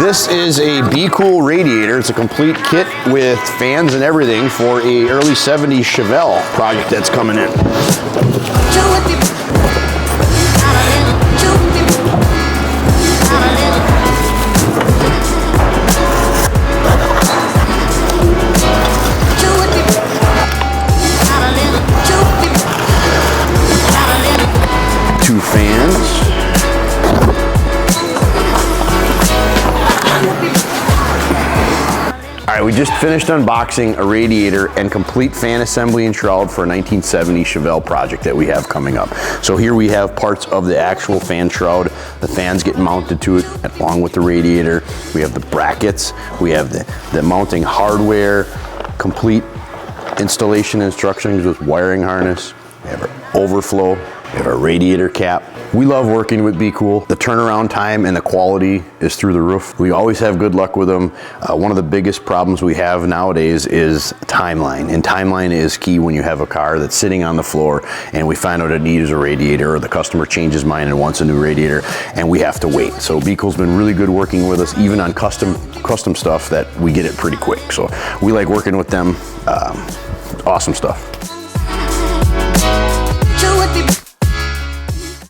This is a Be Cool radiator. It's a complete kit with fans and everything for a early 70s Chevelle project that's coming in. Two fans. All right, we just finished unboxing a radiator and complete fan assembly and shroud for a 1970 Chevelle project that we have coming up. So here we have parts of the actual fan shroud. The fans get mounted to it along with the radiator. We have the brackets. We have the mounting hardware, complete installation instructions with wiring harness. We have our overflow. We have our radiator cap. We love working with Be Cool. The turnaround time and the quality is through the roof. We always have good luck with them. One of the biggest problems we have nowadays is timeline. And timeline is key when you have a car that's sitting on the floor and we find out it needs a radiator, or the customer changes mind and wants a new radiator, and we have to wait. So Be Cool's been really good working with us, even on custom stuff that we get it pretty quick. So we like working with them. Awesome stuff.